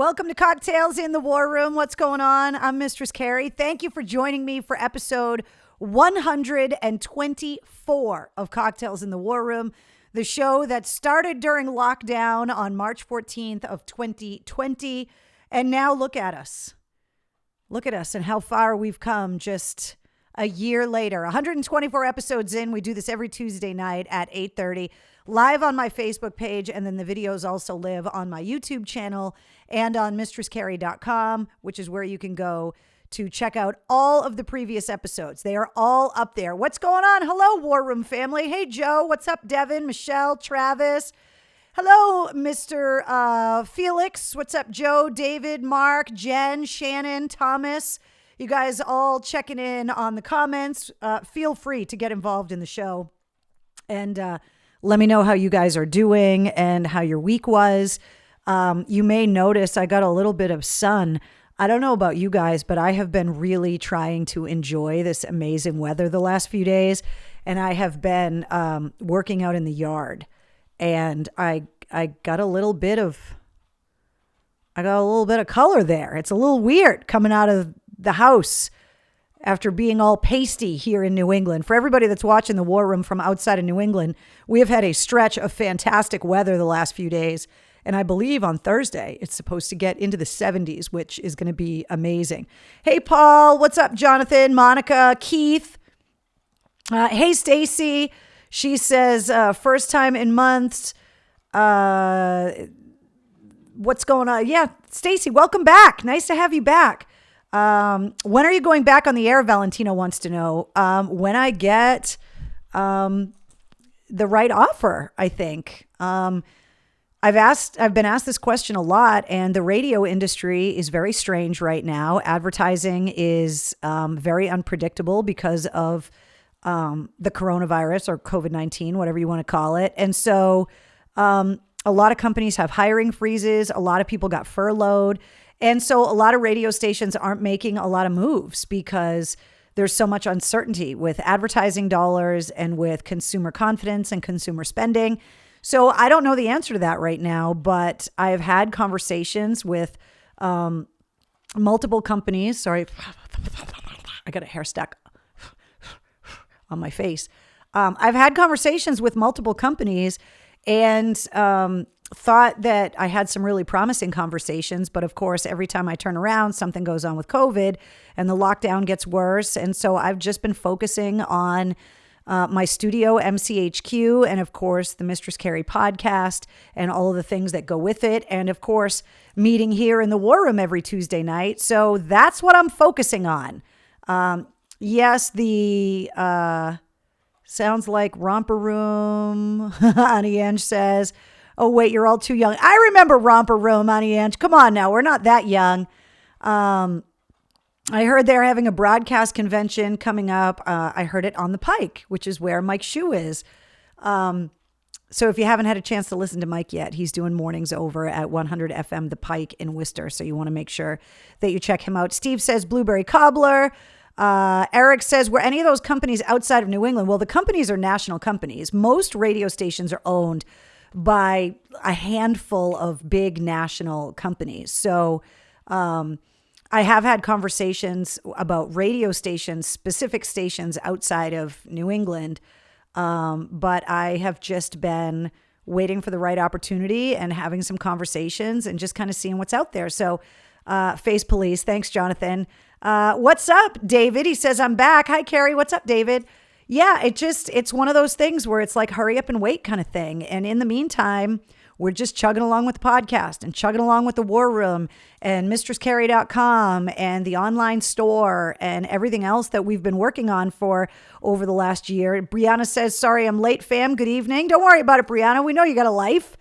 Welcome to Cocktails in the War Room. What's going on? I'm Mistress Carrie. Thank you for joining me for episode 124 of Cocktails in the War Room, the show that started during lockdown on March 14th of 2020. And now look at us. Look at us and how far we've come just a year later. 124 episodes in. We do this every Tuesday night at 8:30. Live on my Facebook page, and then the videos also live on my YouTube channel and on mistresscarrie.com, which is where you can go to check out all of the previous episodes. They are all up there. What's going on? Hello, War Room family. Hey, Joe. What's up, Devin, Michelle, Travis? Hello, Mr. Felix. What's up, Joe, David, Mark, Jen, Shannon, Thomas? You guys all checking in on the comments. Feel free to get involved in the show. And let me know how you guys are doing and how your week was. You may notice I got a little bit of sun. I don't know about you guys, but I have been really trying to enjoy this amazing weather the last few days. And I have been working out in the yard. And I got a little bit of color there. It's a little weird coming out of the house after being all pasty here in New England. For everybody that's watching the War Room from outside of New England, we have had a stretch of fantastic weather the last few days. And I believe on Thursday, it's supposed to get into the 70s, which is going to be amazing. Hey, Paul. What's up, Jonathan, Monica, Keith? Hey, Stacy. She says, first time in months. What's going on? Yeah, Stacy, welcome back. Nice to have you back. When are you going back on the air? Valentino wants to know. When I get the right offer, I think. I've been asked this question a lot, and the radio industry is very strange right now. Advertising is very unpredictable because of the coronavirus or COVID-19, whatever you want to call it. And so a lot of companies have hiring freezes. A lot of people got furloughed. And so a lot of radio stations aren't making a lot of moves because there's so much uncertainty with advertising dollars and with consumer confidence and consumer spending. So I don't know the answer to that right now, but I've had conversations with multiple companies. Sorry, I got a hair stack on my face. I've had conversations with multiple companies and thought that I had some really promising conversations. But of course, every time I turn around, something goes on with COVID and the lockdown gets worse. And so I've just been focusing on my studio, MCHQ, and of course, the Mistress Carrie podcast and all of the things that go with it. And of course, meeting here in the War Room every Tuesday night. So that's what I'm focusing on. Yes, the sounds like Romper Room, Annie Ange says. Oh, wait, you're all too young. I remember Romper Room, Annie Ange. Come on now, we're not that young. I heard they're having a broadcast convention coming up. I heard it on the Pike, which is where Mike Shue is. So if you haven't had a chance to listen to Mike yet, he's doing mornings over at 100 FM The Pike in Worcester. So you want to make sure that you check him out. Steve says Blueberry Cobbler. Eric says, were any of those companies outside of New England? Well, the companies are national companies. Most radio stations are owned by a handful of big national companies. So I have had conversations about radio stations, specific stations outside of New England, but I have just been waiting for the right opportunity and having some conversations and just kind of seeing what's out there. So Face Police, thanks, Jonathan. What's up, David? He says, I'm back. Hi, Carrie. What's up, David? Yeah, it's one of those things where it's like hurry up and wait kind of thing. And in the meantime, we're just chugging along with the podcast and chugging along with the War Room and mistresscarrie.com and the online store and everything else that we've been working on for over the last year. Brianna says, sorry, I'm late, fam. Good evening. Don't worry about it, Brianna. We know you got a life.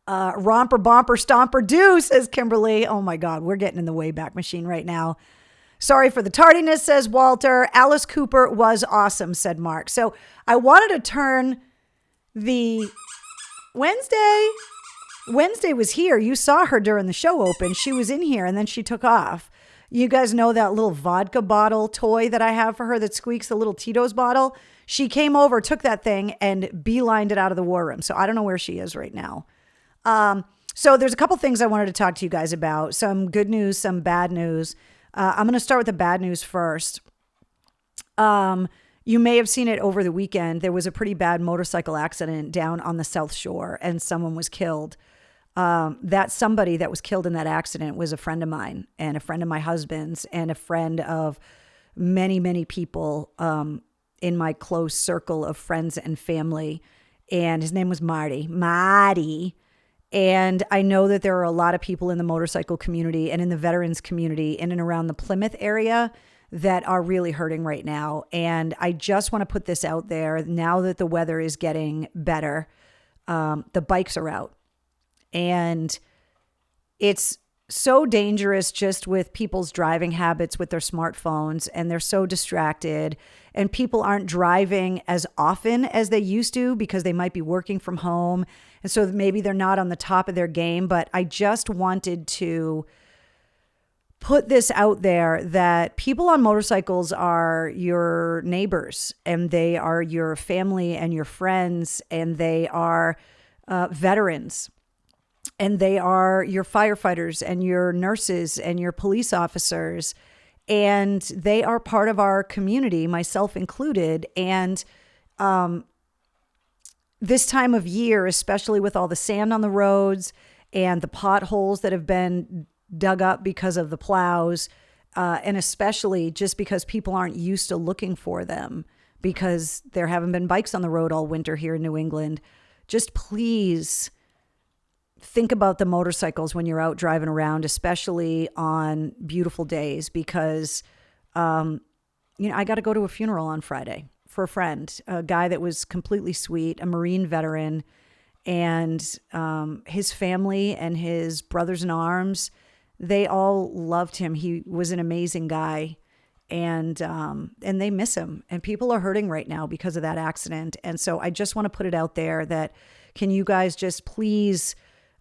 Romper, bomper, stomper, do, says Kimberly. Oh my God, we're getting in the Wayback Machine right now. Sorry for the tardiness, says Walter. Alice Cooper was awesome, said Mark. So I wanted to turn the Wednesday was here. You saw her during the show open. She was in here and then she took off. You guys know that little vodka bottle toy that I have for her that squeaks, the little Tito's bottle? She came over, took that thing and beelined it out of the War Room. So I don't know where she is right now. So there's a couple things I wanted to talk to you guys about. Some good news, some bad news. I'm going to start with the bad news first. You may have seen it over the weekend. There was a pretty bad motorcycle accident down on the South Shore and someone was killed. That somebody that was killed in that accident was a friend of mine and a friend of my husband's and a friend of many, many people in my close circle of friends and family. And his name was Marty. And I know that there are a lot of people in the motorcycle community and in the veterans community in and around the Plymouth area that are really hurting right now. And I just want to put this out there. Now that the weather is getting better, the bikes are out. And it's so dangerous just with people's driving habits with their smartphones, and they're so distracted, and people aren't driving as often as they used to because they might be working from home. And so maybe they're not on the top of their game, but I just wanted to put this out there that people on motorcycles are your neighbors and they are your family and your friends, and they are veterans. And they are your firefighters and your nurses and your police officers. And they are part of our community, myself included. And this time of year, especially with all the sand on the roads and the potholes that have been dug up because of the plows, and especially just because people aren't used to looking for them because there haven't been bikes on the road all winter here in New England, just please think about the motorcycles when you're out driving around, especially on beautiful days, because, I got to go to a funeral on Friday for a friend, a guy that was completely sweet, a Marine veteran, and his family and his brothers in arms, they all loved him. He was an amazing guy, and they miss him, and people are hurting right now because of that accident. And so I just want to put it out there that, can you guys just please,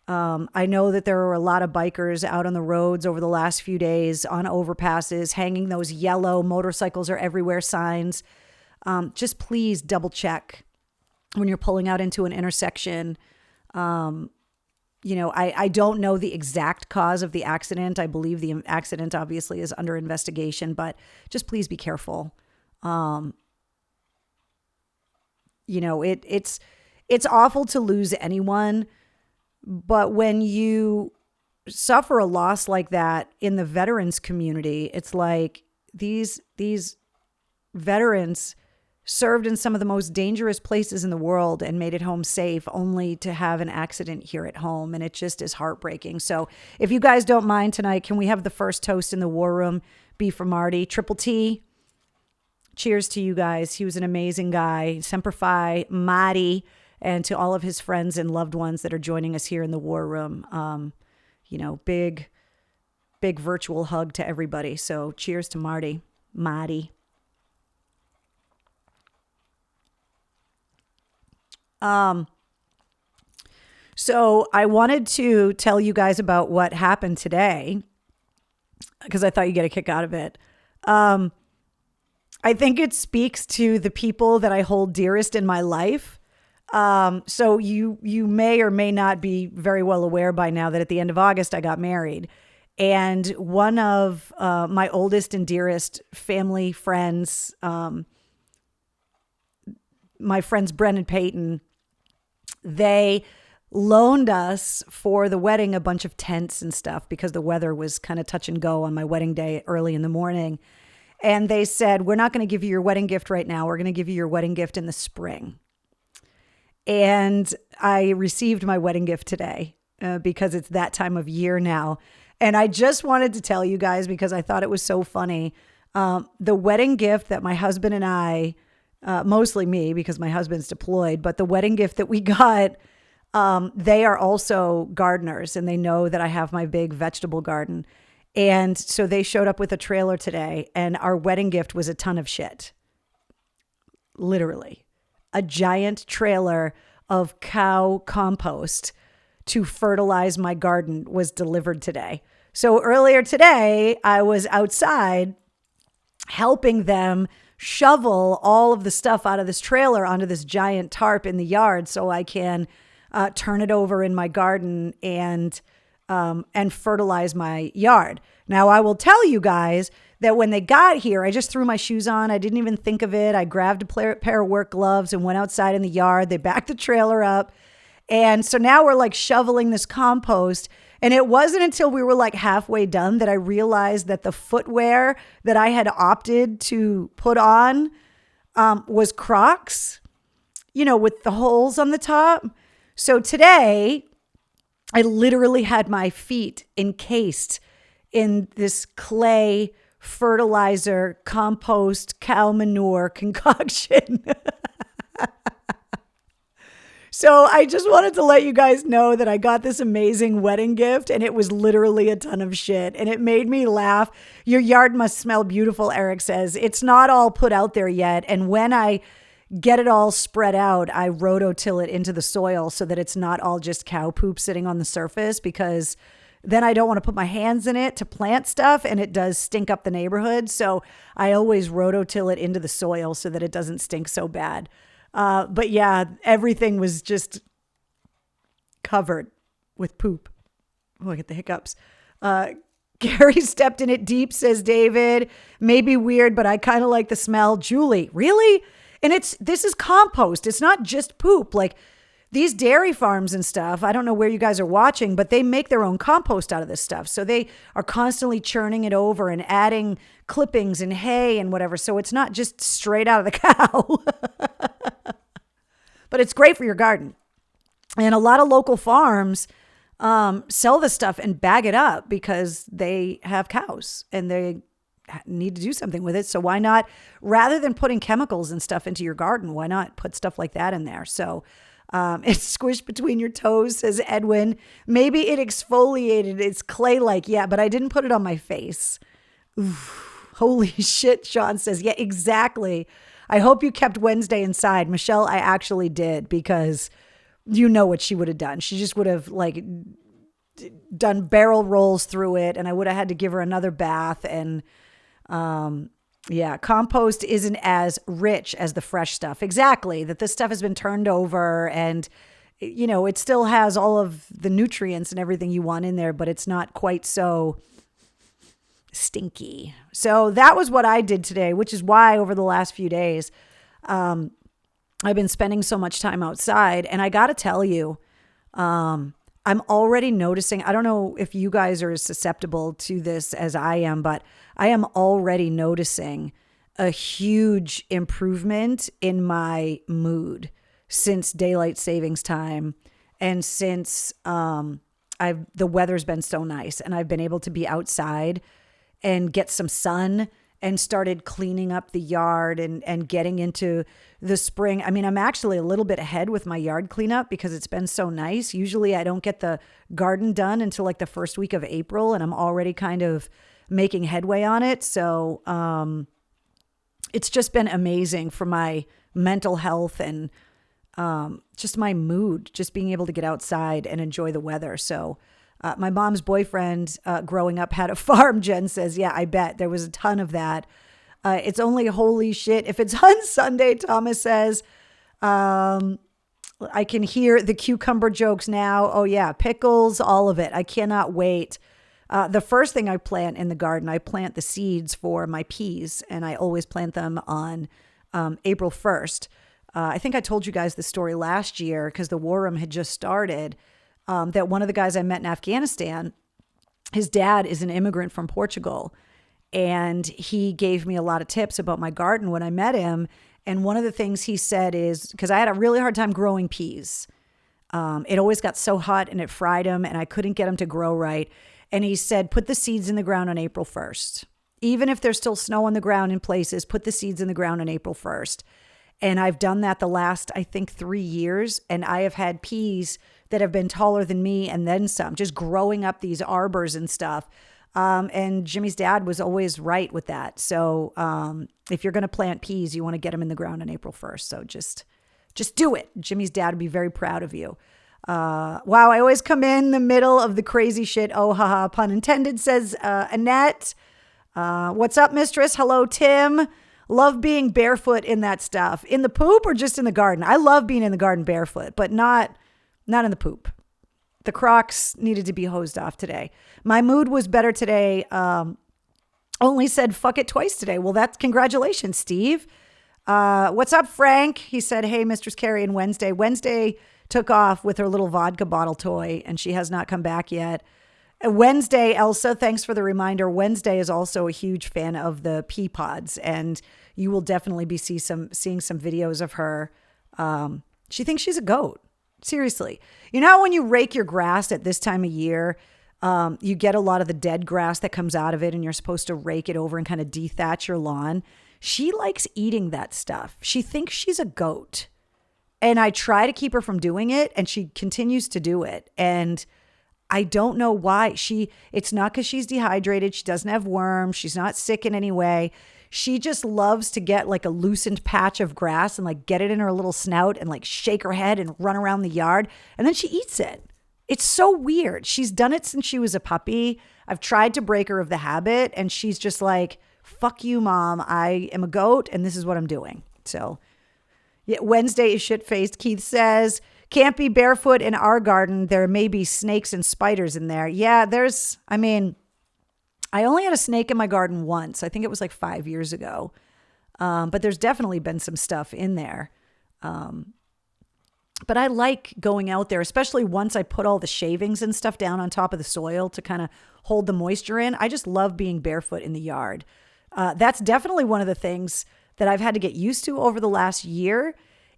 I know that there are a lot of bikers out on the roads over the last few days on overpasses, hanging those yellow motorcycles are everywhere signs. Just please double check when you're pulling out into an intersection. I don't know the exact cause of the accident. I believe the accident obviously is under investigation, but just please be careful. It's awful to lose anyone. But when you suffer a loss like that in the veterans community, it's like these veterans served in some of the most dangerous places in the world and made it home safe, only to have an accident here at home. And it just is heartbreaking. So if you guys don't mind tonight, can we have the first toast in the war room be for Marty? Triple T. Cheers to you guys. He was an amazing guy. Semper Fi, Marty. And to all of his friends and loved ones that are joining us here in the war room, big virtual hug to everybody. So cheers to Marty. So I wanted to tell you guys about what happened today because I thought you'd get a kick out of it. I think it speaks to the people that I hold dearest in my life. So you may or may not be very well aware by now that at the end of August, I got married. And one of my oldest and dearest family friends, my friends Bren and Peyton, they loaned us for the wedding a bunch of tents and stuff because the weather was kind of touch and go on my wedding day early in the morning. And they said, we're not going to give you your wedding gift right now. We're going to give you your wedding gift in the spring. And I received my wedding gift today because it's that time of year now. And I just wanted to tell you guys because I thought it was so funny. The wedding gift that my husband and I, mostly me because my husband's deployed, but the wedding gift that we got, they are also gardeners and they know that I have my big vegetable garden. And so they showed up with a trailer today and our wedding gift was a ton of shit. Literally. A giant trailer of cow compost to fertilize my garden was delivered today. So earlier today, I was outside helping them shovel all of the stuff out of this trailer onto this giant tarp in the yard so I can turn it over in my garden and fertilize my yard. Now, I will tell you guys that when they got here, I just threw my shoes on. I didn't even think of it. I grabbed a pair of work gloves and went outside in the yard. They backed the trailer up. And so now we're like shoveling this compost. And it wasn't until we were like halfway done that I realized that the footwear that I had opted to put on was Crocs, with the holes on the top. So today, I literally had my feet encased in this clay fertilizer, compost, cow manure concoction. So I just wanted to let you guys know that I got this amazing wedding gift and it was literally a ton of shit and it made me laugh. Your yard must smell beautiful, Eric says. It's not all put out there yet. And when I get it all spread out, I rototill it into the soil so that it's not all just cow poop sitting on the surface, because then I don't want to put my hands in it to plant stuff and it does stink up the neighborhood. So I always rototill it into the soil so that it doesn't stink so bad. But yeah, everything was just covered with poop. Oh, I get the hiccups. Gary stepped in it deep, says David. Maybe weird, but I kind of like the smell. Julie, really? And this is compost. It's not just poop. Like these dairy farms and stuff, I don't know where you guys are watching, but they make their own compost out of this stuff. So they are constantly churning it over and adding clippings and hay and whatever. So it's not just straight out of the cow. But it's great for your garden. And a lot of local farms sell this stuff and bag it up because they have cows and they need to do something with it. So why not, rather than putting chemicals and stuff into your garden, why not put stuff like that in there? So it's squished between your toes, says Edwin. Maybe it exfoliated. It's clay-like. Yeah, but I didn't put it on my face. Oof, holy shit, Sean says. Yeah, exactly. I hope you kept Wednesday inside. Michelle, I actually did, because you know what she would have done. She just would have like done barrel rolls through it, and I would have had to give her another bath. And yeah, compost isn't as rich as the fresh stuff. Exactly. That this stuff has been turned over and, it still has all of the nutrients and everything you want in there, but it's not quite so stinky. So that was what I did today, which is why over the last few days, I've been spending so much time outside. And I got to tell you, I'm already noticing, I don't know if you guys are as susceptible to this as I am, but I am already noticing a huge improvement in my mood since daylight savings time. And since, the weather's been so nice and I've been able to be outside and get some sun and started cleaning up the yard and getting into the spring. I mean, I'm actually a little bit ahead with my yard cleanup because it's been so nice. Usually I don't get the garden done until like the first week of April, and I'm already kind of making headway on it. So it's just been amazing for my mental health and just my mood, just being able to get outside and enjoy the weather. So my mom's boyfriend growing up had a farm, Jen says. Yeah, I bet there was a ton of that. It's only holy shit if it's on Sunday, Thomas says. I can hear the cucumber jokes now. Oh yeah, pickles, all of it. I cannot wait. The first thing I plant in the garden, I plant the seeds for my peas, and I always plant them on April 1st. I think I told you guys the story last year because the war room had just started. That one of the guys I met in Afghanistan, his dad is an immigrant from Portugal, and he gave me a lot of tips about my garden when I met him. And one of the things he said is, because I had a really hard time growing peas. It always got so hot and it fried them and I couldn't get them to grow right. And he said, put the seeds in the ground on April 1st. Even if there's still snow on the ground in places, put the seeds in the ground on April 1st. And I've done that the last, I think, 3 years. And I have had peas that have been taller than me and then some, just growing up these arbors and stuff. And Jimmy's dad was always right with that. So if you're going to plant peas, you want to get them in the ground on April 1st. So just do it. Jimmy's dad would be very proud of you. Wow, I always come in the middle of the crazy shit. Oh, haha, pun intended, says Annette. What's up, mistress? Hello, Tim. Love being barefoot in that stuff. In the poop or just in the garden? I love being in the garden barefoot, but not Not in the poop. The Crocs needed to be hosed off today. My mood was better today. Only said fuck it twice today. Well, that's congratulations, Steve. What's up, Frank? He said, hey, Mistress Carrie and Wednesday. Wednesday took off with her little vodka bottle toy and she has not come back yet. Wednesday, Elsa, thanks for the reminder. Wednesday is also a huge fan of the pea pods, and you will definitely be seeing some videos of her. She thinks she's a goat. Seriously. You know how when you rake your grass at this time of year, you get a lot of the dead grass that comes out of it and you're supposed to rake it over and kind of dethatch your lawn? She likes eating that stuff. She thinks she's a goat. And I try to keep her from doing it, and she continues to do it. And I don't know why. It's not because she's dehydrated. She doesn't have worms. She's not sick in any way. She just loves to get like a loosened patch of grass and like get it in her little snout and like shake her head and run around the yard. And then she eats it. It's so weird. She's done it since she was a puppy. I've tried to break her of the habit, and she's just like, fuck you, Mom. I am a goat and this is what I'm doing. So yeah, Wednesday is shit-faced. Keith says, can't be barefoot in our garden. There may be snakes and spiders in there. Yeah, I only had a snake in my garden once. I think it was like 5 years ago. But there's definitely been some stuff in there. But I like going out there, especially once I put all the shavings and stuff down on top of the soil to kind of hold the moisture in. I just love being barefoot in the yard. That's definitely one of the things that I've had to get used to over the last year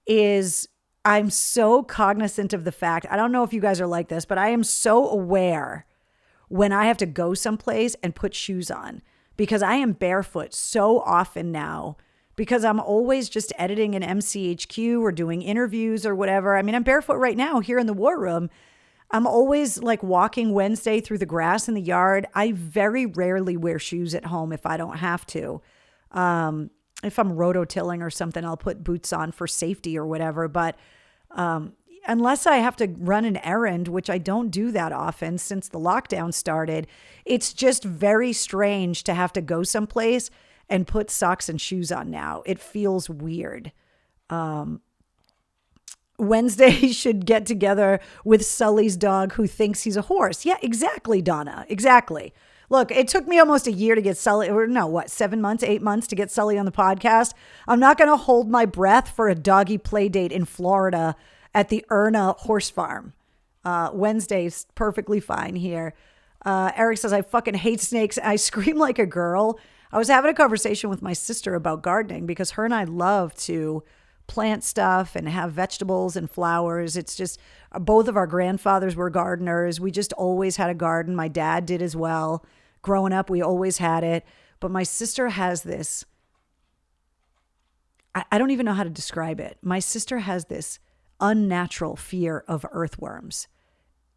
is I'm so cognizant of the fact, I don't know if you guys are like this, but I am so aware when I have to go someplace and put shoes on because I am barefoot so often now because I'm always just editing an MCHQ or doing interviews or whatever. I mean, I'm barefoot right now here in the war room. I'm always like walking Wednesday through the grass in the yard. I very rarely wear shoes at home if I don't have to. If I'm rototilling or something, I'll put boots on for safety or whatever. But unless I have to run an errand, which I don't do that often since the lockdown started, it's just very strange to have to go someplace and put socks and shoes on now. It feels weird. Wednesday should get together with Sully's dog who thinks he's a horse. Yeah, exactly, Donna. Exactly. Look, it took me almost a year to get Sully, or no, what, 7 months, 8 months to get Sully on the podcast. I'm not going to hold my breath for a doggy play date in Florida at the Erna Horse Farm. Wednesday's perfectly fine here. Eric says, I fucking hate snakes. I scream like a girl. I was having a conversation with my sister about gardening because her and I love to plant stuff and have vegetables and flowers. It's just both of our grandfathers were gardeners. We just always had a garden. My dad did as well. Growing up, we always had it. But my sister has this, I don't even know how to describe it. My sister has this unnatural fear of earthworms.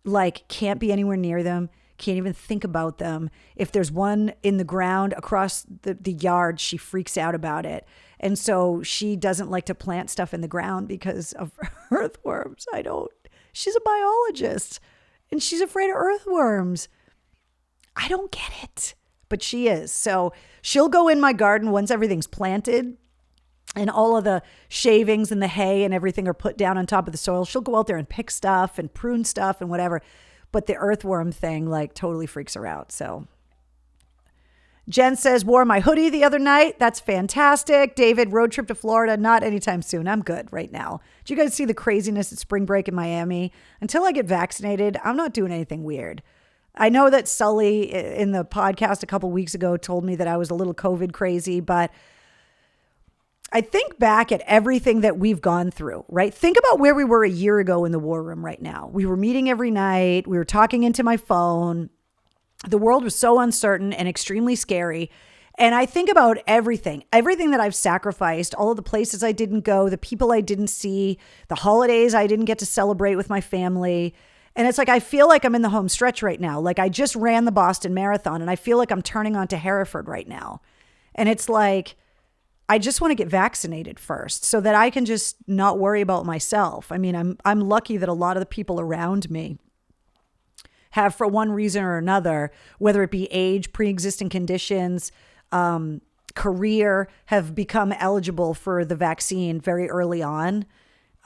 Like, can't be anywhere near them. Can't even think about them. If there's one in the ground across the yard, she freaks out about it. And so she doesn't like to plant stuff in the ground because of earthworms. She's a biologist and she's afraid of earthworms. I don't get it, but she is. So she'll go in my garden once everything's planted and all of the shavings and the hay and everything are put down on top of the soil. She'll go out there and pick stuff and prune stuff and whatever. But the earthworm thing like totally freaks her out. So Jen says, wore my hoodie the other night. That's fantastic. David, road trip to Florida. Not anytime soon. I'm good right now. Did you guys see the craziness at spring break in Miami? Until I get vaccinated, I'm not doing anything weird. I know that Sully in the podcast a couple weeks ago told me that I was a little COVID crazy, but I think back at everything that we've gone through, right? Think about where we were a year ago in the war room right now. We were meeting every night. We were talking into my phone. The world was so uncertain and extremely scary. And I think about everything that I've sacrificed, all of the places I didn't go, the people I didn't see, the holidays I didn't get to celebrate with my family. And it's like, I feel like I'm in the home stretch right now. Like I just ran the Boston Marathon and I feel like I'm turning onto Hereford right now. And it's like, I just want to get vaccinated first so that I can just not worry about myself. I mean, I'm lucky that a lot of the people around me have, for one reason or another, whether it be age, pre-existing conditions, career, have become eligible for the vaccine very early on.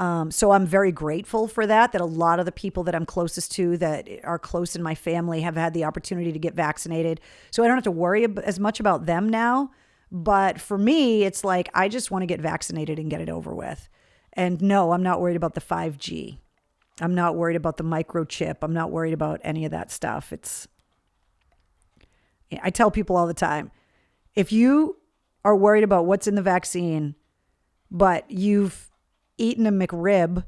So I'm very grateful for that a lot of the people that I'm closest to that are close in my family have had the opportunity to get vaccinated. So I don't have to worry as much about them now. But for me, it's like, I just want to get vaccinated and get it over with. And no, I'm not worried about the 5G. I'm not worried about the microchip. I'm not worried about any of that stuff. I tell people all the time, if you are worried about what's in the vaccine, but you've eaten a McRib,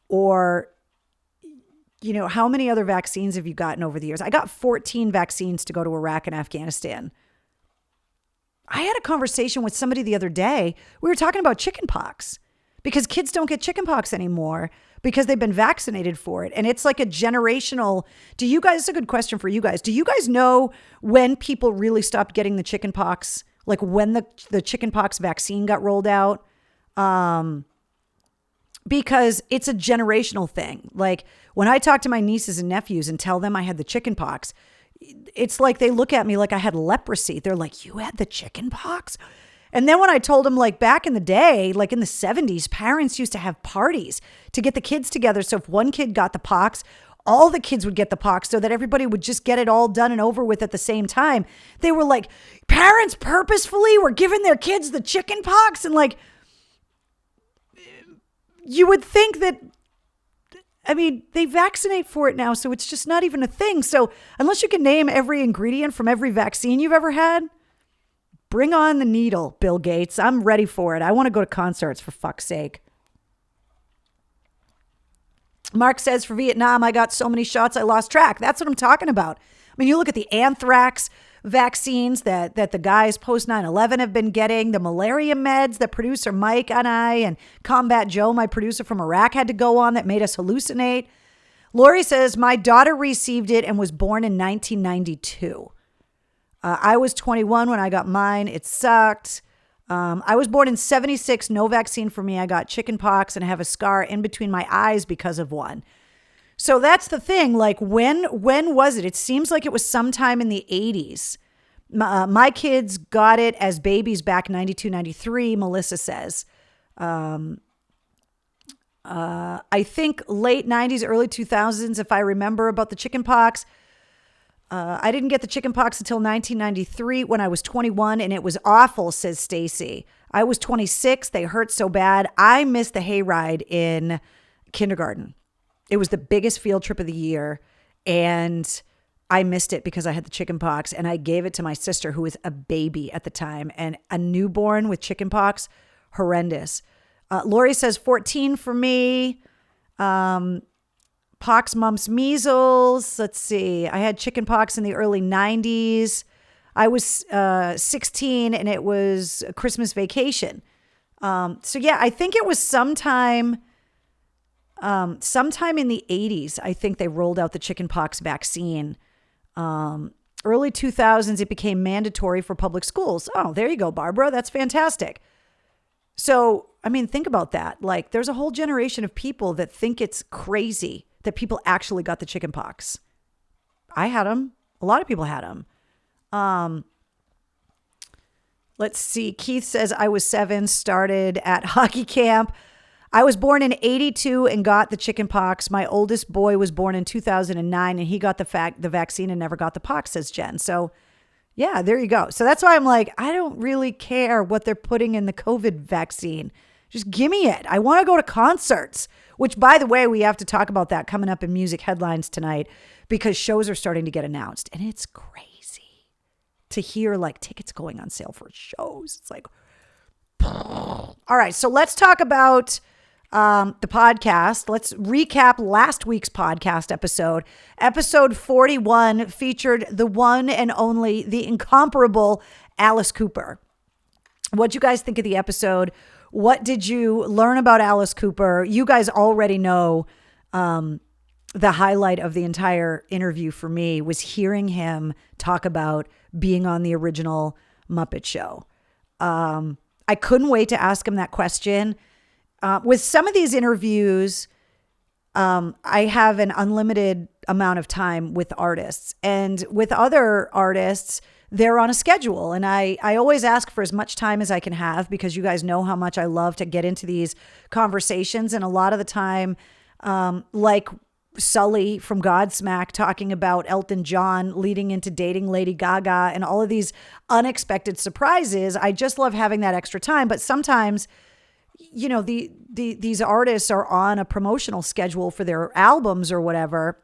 or, how many other vaccines have you gotten over the years? I got 14 vaccines to go to Iraq and Afghanistan. I had a conversation with somebody the other day. We were talking about chickenpox because kids don't get chickenpox anymore because they've been vaccinated for it. And it's like a generational. It's a good question for you guys. Do you guys know when people really stopped getting the chickenpox? Like when the chickenpox vaccine got rolled out? Because it's a generational thing. Like when I talk to my nieces and nephews and tell them I had the chickenpox, it's like they look at me like I had leprosy. They're like, you had the chicken pox? And then when I told them, like back in the day, like in the 70s, parents used to have parties to get the kids together. So if one kid got the pox, all the kids would get the pox so that everybody would just get it all done and over with at the same time. They were like, parents purposefully were giving their kids the chicken pox. And like, you would think that, they vaccinate for it now, so it's just not even a thing. So unless you can name every ingredient from every vaccine you've ever had, bring on the needle, Bill Gates. I'm ready for it. I want to go to concerts, for fuck's sake. Mark says, for Vietnam, I got so many shots I lost track. That's what I'm talking about. You look at the anthrax vaccines that the guys post 9/11 have been getting, the malaria meds that producer Mike and I and Combat Joe, my producer from Iraq, had to go on that made us hallucinate. Lori says, my daughter received it and was born in 1992. I was 21 when I got mine. It sucked. I was born in 76. No vaccine for me. I got chicken pox and I have a scar in between my eyes because of one. So that's the thing. Like when was it? It seems like it was sometime in the 80s. My kids got it as babies back 92, 93, Melissa says. I think late 90s, early 2000s, if I remember about the chicken pox. I didn't get the chicken pox until 1993 when I was 21, and it was awful, says Stacy. I was 26. They hurt so bad. I missed the hayride in kindergarten. It was the biggest field trip of the year, and I missed it because I had the chicken pox, and I gave it to my sister, who was a baby at the time, and a newborn with chicken pox, horrendous. Lori says 14 for me. Pox, mumps, measles. Let's see. I had chicken pox in the early 90s. I was 16, and it was a Christmas vacation. So yeah, I think it was sometime in the 80s. I think they rolled out the chicken pox vaccine. Early 2000s, it became mandatory for public schools. Oh, there you go, Barbara. That's fantastic. So, think about that. Like, there's a whole generation of people that think it's crazy that people actually got the chicken pox. I had them. A lot of people had them. Let's see. Keith says, I was 7, started at hockey camp. I was born in 82 and got the chicken pox. My oldest boy was born in 2009 and he got the vaccine and never got the pox, says Jen. So yeah, there you go. So that's why I'm like, I don't really care what they're putting in the COVID vaccine. Just give me it. I want to go to concerts, which, by the way, we have to talk about that coming up in music headlines tonight because shows are starting to get announced. And it's crazy to hear like tickets going on sale for shows. It's like, all right. So let's talk about the podcast. Let's recap last week's podcast episode. Episode 41 featured the one and only, the incomparable Alice Cooper. What'd you guys think of the episode? What did you learn about Alice Cooper? You guys already know the highlight of the entire interview for me was hearing him talk about being on the original Muppet Show. I couldn't wait to ask him that question. With some of these interviews, I have an unlimited amount of time with artists. And with other artists, they're on a schedule. And I always ask for as much time as I can have, because you guys know how much I love to get into these conversations. And a lot of the time, like Sully from Godsmack talking about Elton John leading into dating Lady Gaga and all of these unexpected surprises, I just love having that extra time. But sometimes, you know, these artists are on a promotional schedule for their albums or whatever.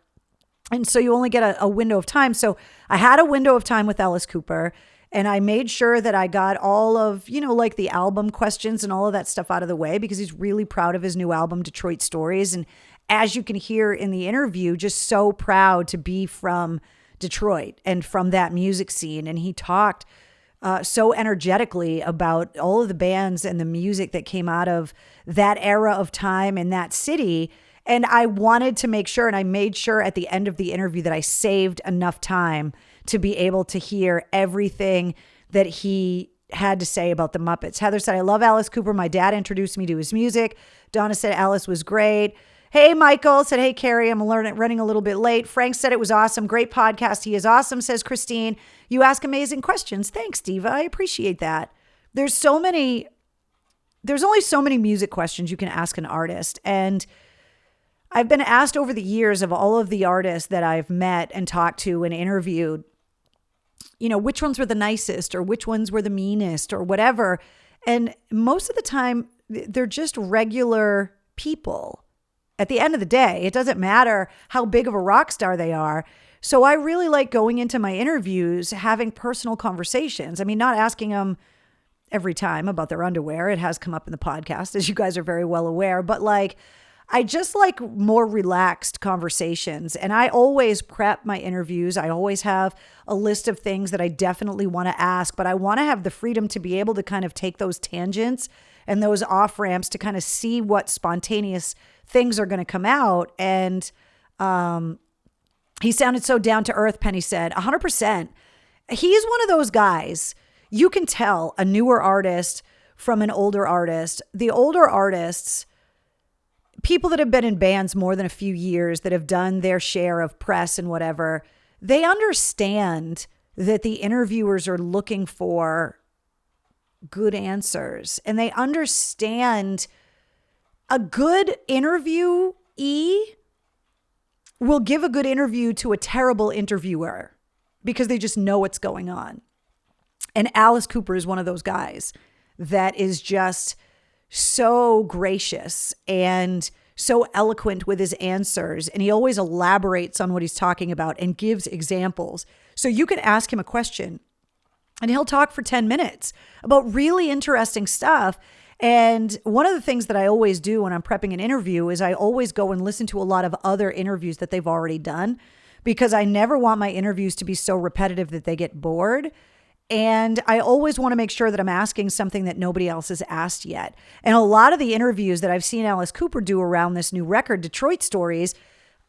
And so you only get a window of time. So I had a window of time with Alice Cooper, and I made sure that I got all of, you know, like the album questions and all of that stuff out of the way, because he's really proud of his new album, Detroit Stories. And as you can hear in the interview, just so proud to be from Detroit and from that music scene. And he talked so energetically about all of the bands and the music that came out of that era of time in that city. And I wanted to make sure, and I made sure at the end of the interview, that I saved enough time to be able to hear everything that he had to say about the Muppets. Heather said, I love Alice Cooper. My dad introduced me to his music. Donna said, Alice was great. Hey, Michael said, hey, Carrie, I'm running a little bit late. Frank said it was awesome. Great podcast. He is awesome, says Christine. You ask amazing questions. Thanks, Diva. I appreciate that. There's only so many music questions you can ask an artist. And I've been asked over the years of all of the artists that I've met and talked to and interviewed, you know, which ones were the nicest or which ones were the meanest or whatever. And most of the time, they're just regular people. At the end of the day, it doesn't matter how big of a rock star they are. So I really like going into my interviews, having personal conversations. I mean, not asking them every time about their underwear. It has come up in the podcast, as you guys are very well aware. But like, I just like more relaxed conversations. And I always prep my interviews. I always have a list of things that I definitely want to ask, but I want to have the freedom to be able to kind of take those tangents and those off ramps to kind of see what spontaneous things are going to come out. And he sounded so down to earth, Penny said. 100%. He's one of those guys. You can tell a newer artist from an older artist. The older artists, people that have been in bands more than a few years, that have done their share of press and whatever, they understand that the interviewers are looking for good answers. And they understand a good interviewee will give a good interview to a terrible interviewer because they just know what's going on. And Alice Cooper is one of those guys that is just so gracious and so eloquent with his answers. And he always elaborates on what he's talking about and gives examples. So you can ask him a question and he'll talk for 10 minutes about really interesting stuff. And one of the things that I always do when I'm prepping an interview is I always go and listen to a lot of other interviews that they've already done, because I never want my interviews to be so repetitive that they get bored. And I always want to make sure that I'm asking something that nobody else has asked yet. And a lot of the interviews that I've seen Alice Cooper do around this new record, Detroit Stories,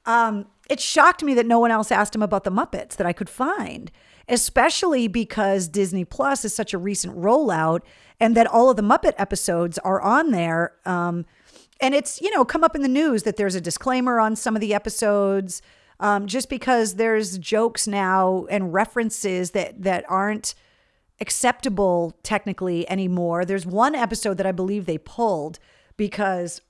it shocked me that no one else asked him about the Muppets that I could find, especially because Disney Plus is such a recent rollout and that all of the Muppet episodes are on there. And it's, you know, come up in the news that there's a disclaimer on some of the episodes, just because there's jokes now and references that aren't acceptable technically anymore. There's one episode that I believe they pulled because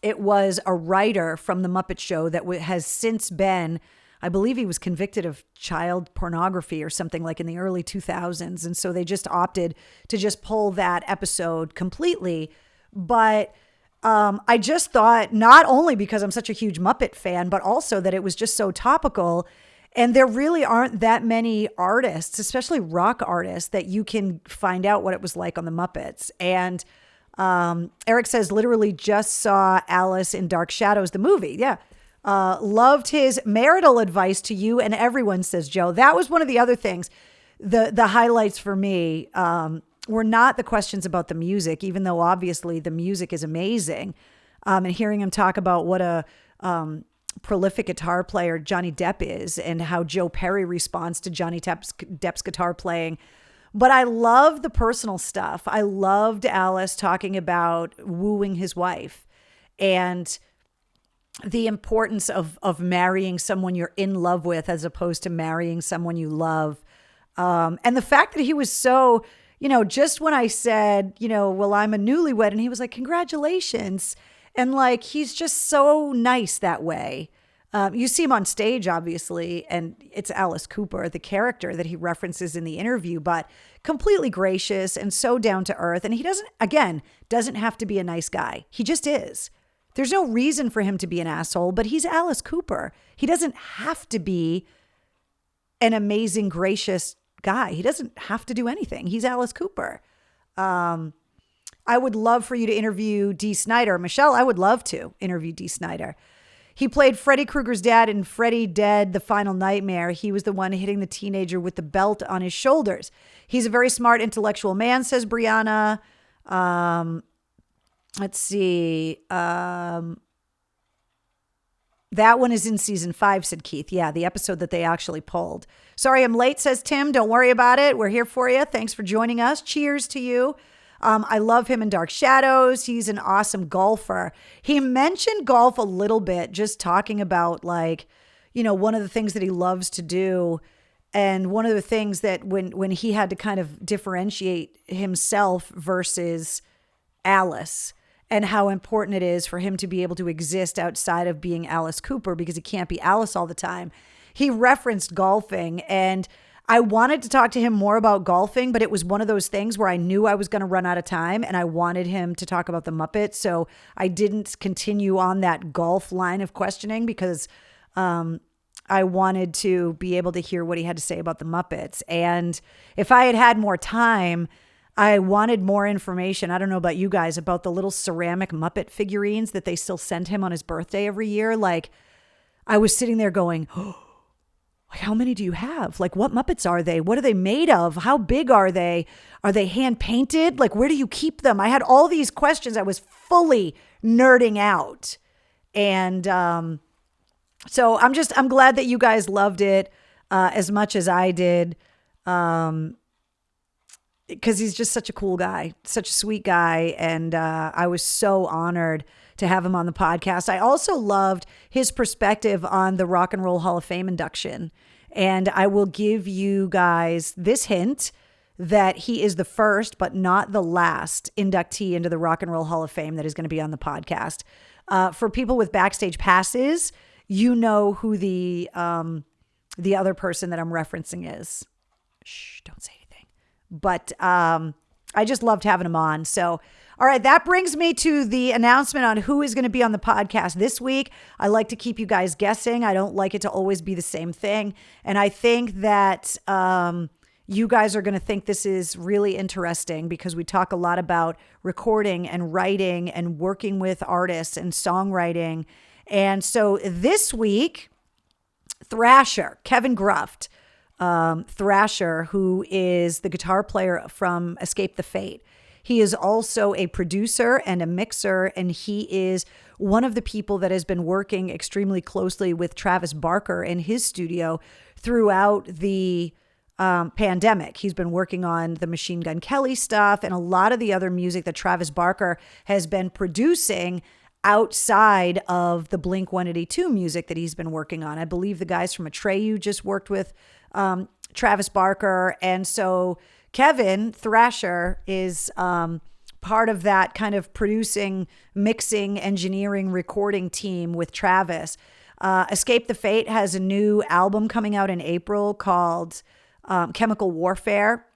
it was a writer from the Muppet Show that has since been, I believe he was convicted of child pornography or something like in the early 2000s. And so they just opted to just pull that episode completely. But I just thought, not only because I'm such a huge Muppet fan, but also that it was just so topical. And there really aren't that many artists, especially rock artists, that you can find out what it was like on the Muppets. And Eric says, literally just saw Alice in Dark Shadows, the movie. Yeah. Loved his marital advice to you and everyone, says Joe. That was one of the other things. The highlights for me were not the questions about the music, even though obviously the music is amazing. And hearing him talk about what a prolific guitar player Johnny Depp is and how Joe Perry responds to Johnny Depp's guitar playing. But I love the personal stuff. I loved Alice talking about wooing his wife and the importance of marrying someone you're in love with as opposed to marrying someone you love. And the fact that he was so, just when I said, well, I'm a newlywed, and he was like, congratulations. And like, he's just so nice that way. You see him on stage, obviously, and it's Alice Cooper, the character that he references in the interview, but completely gracious and so down to earth. And he doesn't have to be a nice guy. He just is. There's no reason for him to be an asshole, but he's Alice Cooper. He doesn't have to be an amazing, gracious guy. He doesn't have to do anything. He's Alice Cooper. I would love for you to interview Dee Snider. Michelle, I would love to interview Dee Snider. He played Freddy Krueger's dad in Freddy Dead, The Final Nightmare. He was the one hitting the teenager with the belt on his shoulders. He's a very smart, intellectual man, says Brianna. Let's see. That one is in season 5, said Keith. Yeah, the episode that they actually pulled. Sorry, I'm late, says Tim. Don't worry about it. We're here for you. Thanks for joining us. Cheers to you. I love him in Dark Shadows. He's an awesome golfer. He mentioned golf a little bit, just talking about one of the things that he loves to do. And one of the things that when he had to kind of differentiate himself versus Alice, and how important it is for him to be able to exist outside of being Alice Cooper, because he can't be Alice all the time. He referenced golfing, and I wanted to talk to him more about golfing, but it was one of those things where I knew I was going to run out of time, and I wanted him to talk about the Muppets. So I didn't continue on that golf line of questioning, because I wanted to be able to hear what he had to say about the Muppets. And if I had had more time, I wanted more information. I don't know about you guys, about the little ceramic Muppet figurines that they still send him on his birthday every year. Like, I was sitting there going, oh, how many do you have? Like, what Muppets are they? What are they made of? How big are they? Are they hand painted? Like, where do you keep them? I had all these questions. I was fully nerding out. And so I'm glad that you guys loved it as much as I did. Because he's just such a cool guy, such a sweet guy. And I was so honored to have him on the podcast. I also loved his perspective on the Rock and Roll Hall of Fame induction. And I will give you guys this hint that he is the first, but not the last inductee into the Rock and Roll Hall of Fame that is going to be on the podcast. For people with backstage passes, you know who the other person that I'm referencing is. Shh, don't say anything. But I just loved having him on. So, all right, that brings me to the announcement on who is going to be on the podcast this week. I like to keep you guys guessing. I don't like it to always be the same thing. And I think that you guys are going to think this is really interesting, because we talk a lot about recording and writing and working with artists and songwriting. And so this week, Thrasher, Kevin Gruft, Thrasher, who is the guitar player from Escape the Fate. He is also a producer and a mixer, and he is one of the people that has been working extremely closely with Travis Barker in his studio throughout the pandemic. He's been working on the Machine Gun Kelly stuff and a lot of the other music that Travis Barker has been producing outside of the Blink-182 music that he's been working on. I believe the guys from Atreyu just worked with Travis Barker. And so Kevin Thrasher is part of that kind of producing, mixing, engineering, recording team with Travis. Escape the Fate has a new album coming out in April called Chemical Warfare.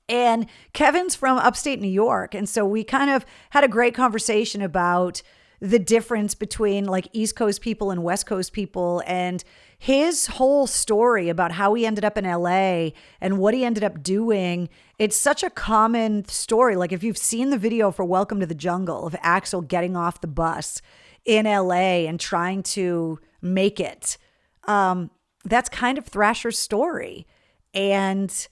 And Kevin's from upstate New York. And so we kind of had a great conversation about the difference between like East Coast people and West Coast people, and his whole story about how he ended up in LA and what he ended up doing. It's such a common story. Like, if you've seen the video for Welcome to the Jungle of Axl getting off the bus in LA and trying to make it, that's kind of Thrasher's story. And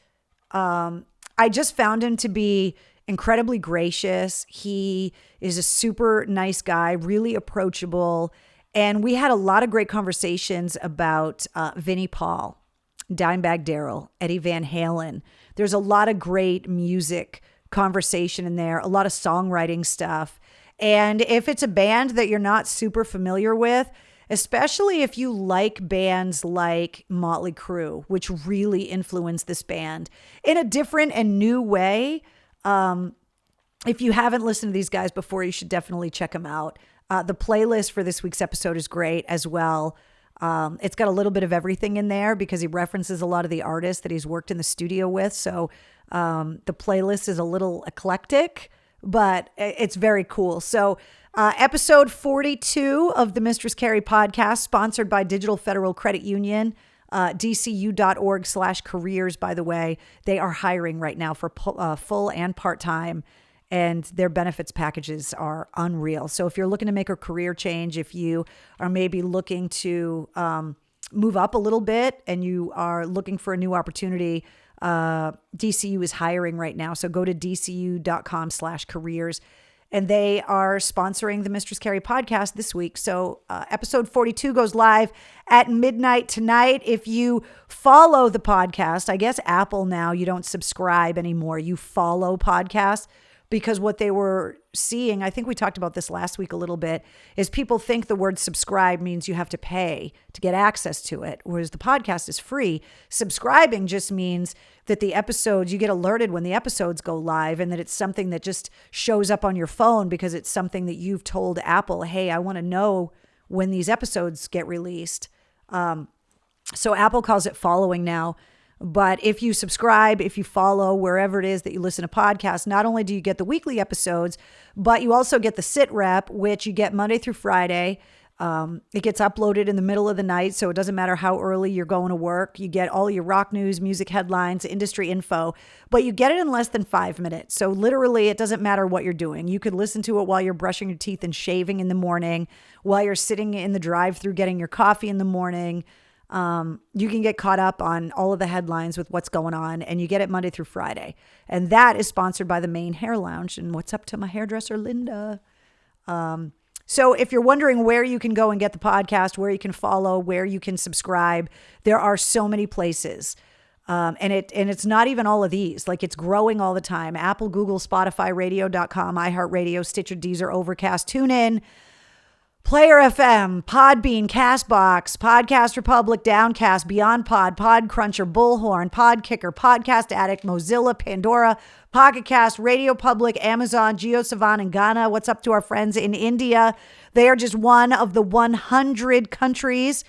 I just found him to be incredibly gracious. He is a super nice guy, really approachable. And we had a lot of great conversations about Vinnie Paul, Dimebag Darrell, Eddie Van Halen. There's a lot of great music conversation in there, a lot of songwriting stuff. And if it's a band that you're not super familiar with, especially if you like bands like Motley Crue, which really influenced this band in a different and new way. If you haven't listened to these guys before, you should definitely check them out. The playlist for this week's episode is great as well. It's got a little bit of everything in there because he references a lot of the artists that he's worked in the studio with. So the playlist is a little eclectic, but it's very cool. So episode 42 of the Mistress Carrie podcast, sponsored by Digital Federal Credit Union, dcu.org/careers, by the way. They are hiring right now for full and part-time, and their benefits packages are unreal. So if you're looking to make a career change, if you are maybe looking to move up a little bit and you are looking for a new opportunity, DCU is hiring right now. So go to dcu.com/careers. And they are sponsoring the Mistress Carrie podcast this week. So episode 42 goes live at midnight tonight. If you follow the podcast, I guess Apple now, you don't subscribe anymore. You follow podcasts, because what they were seeing, I think we talked about this last week a little bit, is people think the word subscribe means you have to pay to get access to it, whereas the podcast is free. Subscribing just means that the episodes, you get alerted when the episodes go live, and that it's something that just shows up on your phone because it's something that you've told Apple, hey, I want to know when these episodes get released. So Apple calls it following now. But if you subscribe, if you follow wherever it is that you listen to podcasts, not only do you get the weekly episodes, but you also get the sit rep, which you get Monday through Friday. It gets uploaded in the middle of the night, so it doesn't matter how early you're going to work. You get all your rock news, music headlines, industry info, but you get it in less than 5 minutes. So literally, it doesn't matter what you're doing. You could listen to it while you're brushing your teeth and shaving in the morning, while you're sitting in the drive-thru getting your coffee in the morning. You can get caught up on all of the headlines with what's going on, and you get it Monday through Friday. And that is sponsored by the Maine Hair Lounge. And what's up to my hairdresser, Linda? So if you're wondering where you can go and get the podcast, where you can follow, where you can subscribe, there are so many places. And it's not even all of these. Like, it's growing all the time. Apple, Google, Spotify, radio.com, iHeartRadio, Stitcher, Deezer, Overcast, TuneIn, Player FM, Podbean, Castbox, Podcast Republic, Downcast, Beyond Pod, Podcruncher, Bullhorn, Podkicker, Podcast Addict, Mozilla, Pandora, Pocket Cast, Radio Public, Amazon, JioSaavn, and Ghana. What's up to our friends in India? They are just one of the 100 countries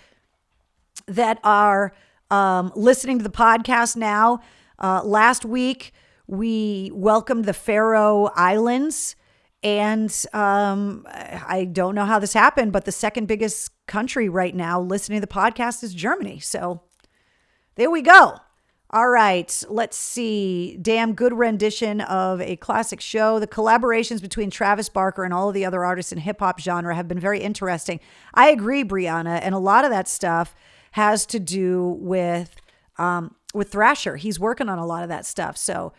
that are listening to the podcast now. Last week, we welcomed the Faroe Islands. And I don't know how this happened, but the second biggest country right now listening to the podcast is Germany. So there we go. All right, let's see. Damn good rendition of a classic show. The collaborations between Travis Barker and all of the other artists in hip hop genre have been very interesting. I agree, Brianna. And a lot of that stuff has to do with Thrasher. He's working on a lot of that stuff. So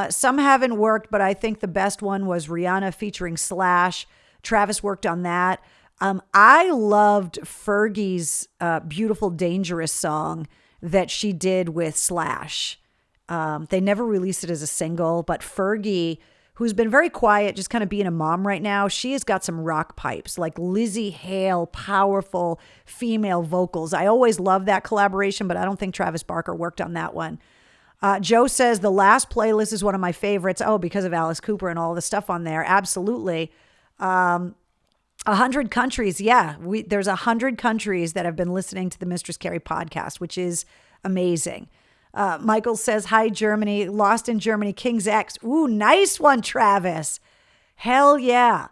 some haven't worked, but I think the best one was Rihanna featuring Slash. Travis worked on that. I loved Fergie's Beautiful Dangerous song that she did with Slash. They never released it as a single, but Fergie, who's been very quiet, just kind of being a mom right now, she has got some rock pipes, like Lizzie Hale, powerful female vocals. I always love that collaboration, but I don't think Travis Barker worked on that one. Joe says the last playlist is one of my favorites. Oh, because of Alice Cooper and all the stuff on there. Absolutely. 100 countries. Yeah. There's 100 countries that have been listening to the Mistress Carrie podcast, which is amazing. Michael says, hi, Germany. Lost in Germany. King's X. Ooh, nice one, Travis. Hell yeah.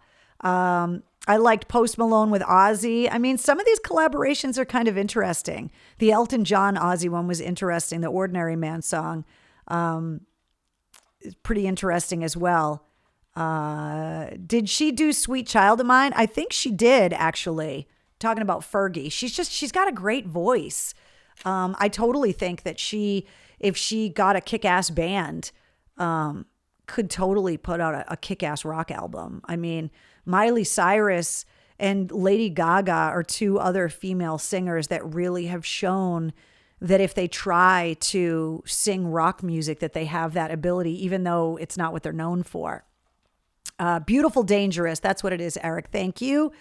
I liked Post Malone with Ozzy. I mean, some of these collaborations are kind of interesting. The Elton John Ozzy one was interesting. The Ordinary Man song is pretty interesting as well. Did she do Sweet Child of Mine? I think she did, actually. Talking about Fergie. She's got a great voice. I totally think that if she got a kick-ass band, could totally put out a kick-ass rock album. I mean, Miley Cyrus and Lady Gaga are two other female singers that really have shown that if they try to sing rock music, that they have that ability, even though it's not what they're known for. Beautiful Dangerous. That's what it is, Eric. Thank you.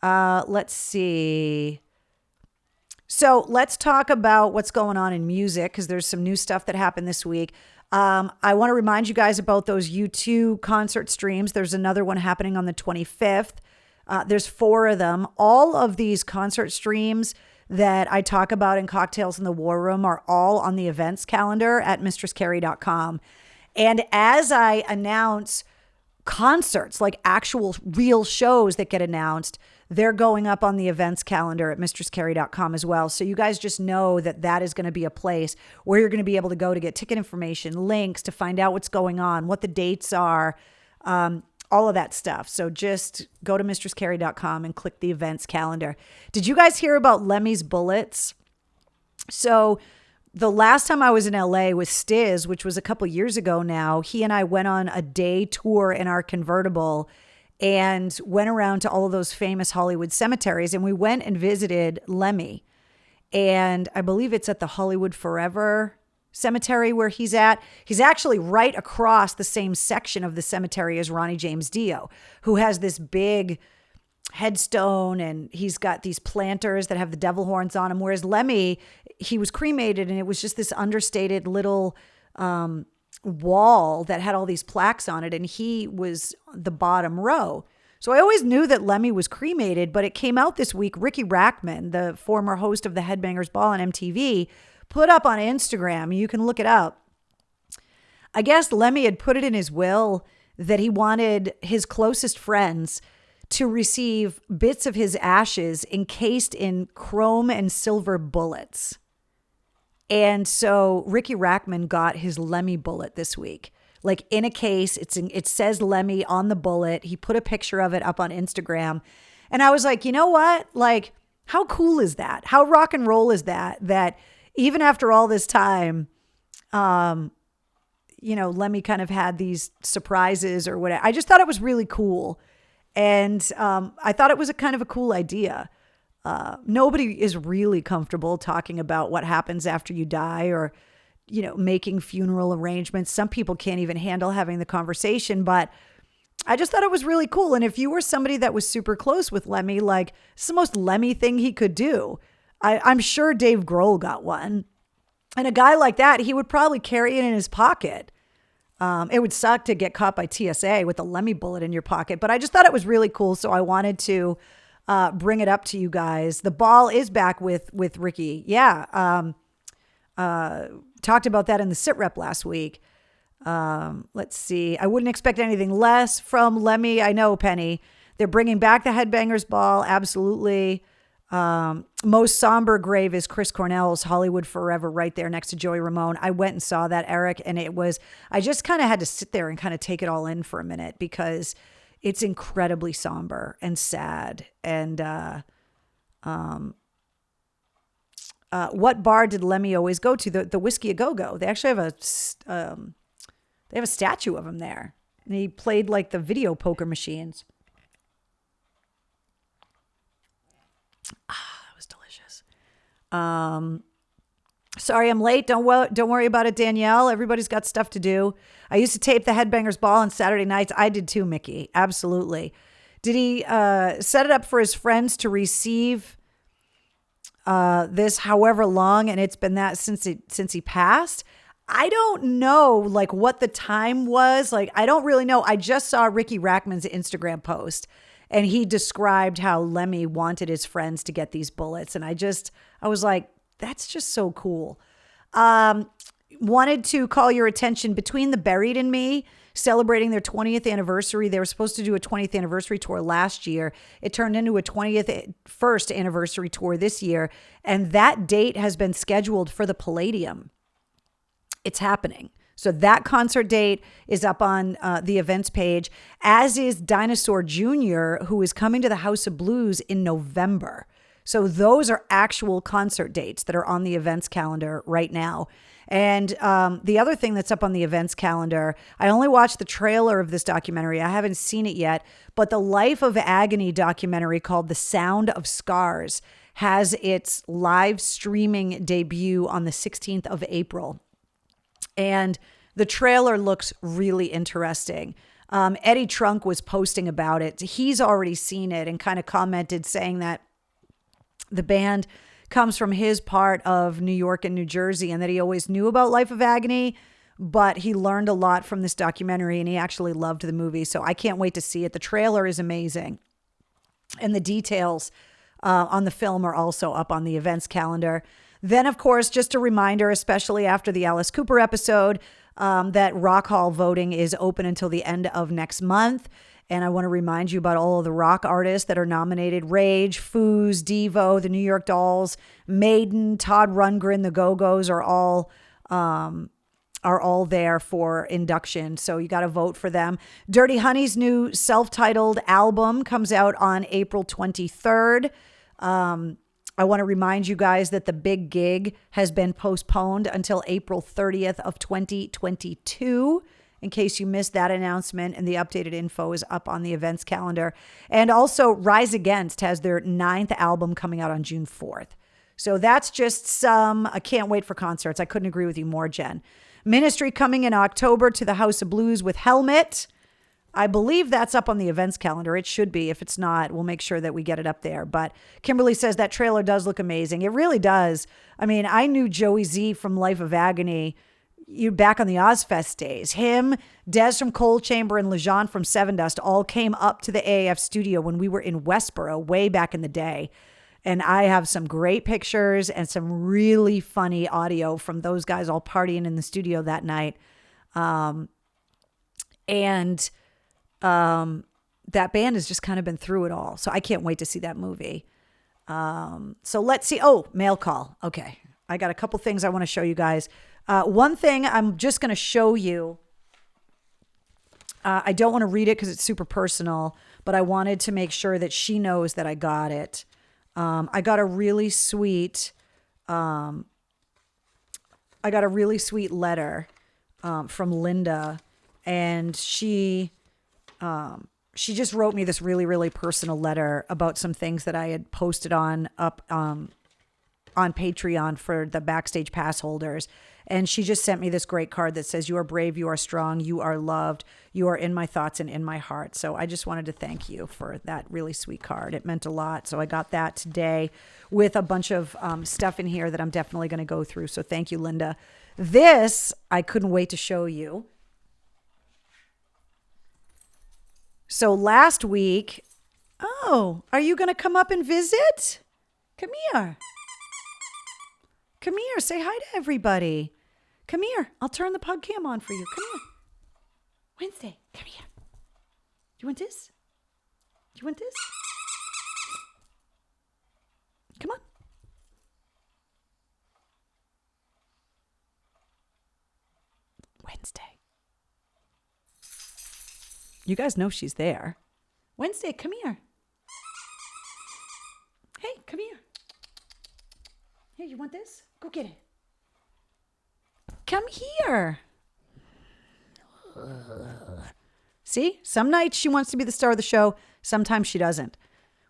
Let's see. So let's talk about what's going on in music, because there's some new stuff that happened this week. I want to remind you guys about those U2 concert streams. There's another one happening on the 25th. There's 4 of them. All of these concert streams that I talk about in Cocktails in the War Room are all on the events calendar at mistresscarrie.com. And as I announce concerts, like actual real shows that get announced, they're going up on the events calendar at mistresscarrie.com as well. So you guys just know that that is going to be a place where you're going to be able to go to get ticket information, links to find out what's going on, what the dates are, all of that stuff. So just go to mistresscarrie.com and click the events calendar. Did you guys hear about Lemmy's bullets? So the last time I was in LA with Stiz, which was a couple years ago now, he and I went on a day tour in our convertible and went around to all of those famous Hollywood cemeteries. And we went and visited Lemmy. And I believe it's at the Hollywood Forever cemetery where he's at. He's actually right across the same section of the cemetery as Ronnie James Dio, who has this big headstone, and he's got these planters that have the devil horns on him. Whereas Lemmy, he was cremated, and it was just this understated little wall that had all these plaques on it, and he was the bottom row. So I always knew that Lemmy was cremated, but it came out this week. Ricky Rackman, the former host of the Headbangers Ball on MTV, put up on Instagram, you can look it up. I guess Lemmy had put it in his will that he wanted his closest friends to receive bits of his ashes encased in chrome and silver bullets. And so Ricky Rackman got his Lemmy bullet this week, like in a case. It says Lemmy on the bullet. He put a picture of it up on Instagram. And I was like, you know what? Like, how cool is that? How rock and roll is that? That even after all this time, Lemmy kind of had these surprises or whatever. I just thought it was really cool. And I thought it was a kind of a cool idea. Nobody is really comfortable talking about what happens after you die or, making funeral arrangements. Some people can't even handle having the conversation, but I just thought it was really cool. And if you were somebody that was super close with Lemmy, like, it's the most Lemmy thing he could do. I'm sure Dave Grohl got one. And a guy like that, he would probably carry it in his pocket. It would suck to get caught by TSA with a Lemmy bullet in your pocket, but I just thought it was really cool. So I wanted to bring it up to you guys. The ball is back with Ricky. Yeah. Talked about that in the sit rep last week. Let's see. I wouldn't expect anything less from Lemmy. I know, Penny. They're bringing back the Headbangers Ball. Absolutely. Most somber grave is Chris Cornell's Hollywood Forever right there next to Joey Ramone. I went and saw that, Eric, and I just kind of had to sit there and kind of take it all in for a minute because it's incredibly somber and sad. And what bar did Lemmy always go to? The Whiskey A Go-Go. They actually have a statue of him there. And he played like the video poker machines. That was delicious. Sorry, I'm late. Don't worry about it, Danielle. Everybody's got stuff to do. I used to tape the Headbangers Ball on Saturday nights. I did too, Mickey. Absolutely. Did he set it up for his friends to receive this however long? And it's been that since he passed. I don't know like what the time was. Like, I don't really know. I just saw Ricky Rackman's Instagram post. And he described how Lemmy wanted his friends to get these bullets. And I was like, that's just so cool. Wanted to call your attention Between the Buried and Me, celebrating their 20th anniversary. They were supposed to do a 20th anniversary tour last year. It turned into a 21st anniversary tour this year. And that date has been scheduled for the Palladium. It's happening. So that concert date is up on the events page, as is Dinosaur Jr., who is coming to the House of Blues in November. So those are actual concert dates that are on the events calendar right now. And the other thing that's up on the events calendar, I only watched the trailer of this documentary. I haven't seen it yet, but the Life of Agony documentary called The Sound of Scars has its live streaming debut on the 16th of April. And the trailer looks really interesting. Eddie Trunk was posting about it. He's already seen it and kind of commented saying that the band comes from his part of New York and New Jersey and that he always knew about Life of Agony, but he learned a lot from this documentary and he actually loved the movie. So I can't wait to see it. The trailer is amazing. And the details on the film are also up on the events calendar. Then, of course, just a reminder, especially after the Alice Cooper episode, that Rock Hall voting is open until the end of next month. And I want to remind you about all of the rock artists that are nominated: Rage, Foos, Devo, the New York Dolls, Maiden, Todd Rundgren, the Go-Go's are all there for induction. So you got to vote for them. Dirty Honey's new self-titled album comes out on April 23rd. I want to remind you guys that the big gig has been postponed until April 30th of 2022. In case you missed that announcement, and the updated info is up on the events calendar. And also Rise Against has their 9th album coming out on June 4th. So that's just some, I can't wait for concerts. I couldn't agree with you more, Jen. Ministry coming in October to the House of Blues with Helmet. I believe that's up on the events calendar. It should be. If it's not, we'll make sure that we get it up there. But Kimberly says that trailer does look amazing. It really does. I mean, I knew Joey Z from Life of Agony. You back on the Ozfest days. Him, Des from Cold Chamber, and Lejean from Sevendust all came up to the AAF studio when we were in Westboro way back in the day. And I have some great pictures and some really funny audio from those guys all partying in the studio that night. That band has just kind of been through it all. So I can't wait to see that movie. So let's see. Oh, mail call. Okay. I got a couple things I want to show you guys. One thing I'm just going to show you. I don't want to read it because it's super personal, but I wanted to make sure that she knows that I got it. I got a really sweet letter from Linda, and she just wrote me this really, really personal letter about some things that I had posted on Patreon for the Backstage Pass holders. And she just sent me this great card that says, "You are brave, you are strong, you are loved, you are in my thoughts and in my heart." So I just wanted to thank you for that really sweet card. It meant a lot. So I got that today with a bunch of stuff in here that I'm definitely going to go through. So thank you, Linda. This, I couldn't wait to show you. So last week, are you going to come up and visit? Come here. Come here. Say hi to everybody. Come here. I'll turn the pug cam on for you. Come here. Wednesday. Come here. You want this? You want this? Come on. Wednesday. You guys know she's there. Wednesday, come here. Hey, come here. Here, you want this? Go get it. Come here. See, some nights she wants to be the star of the show. Sometimes she doesn't.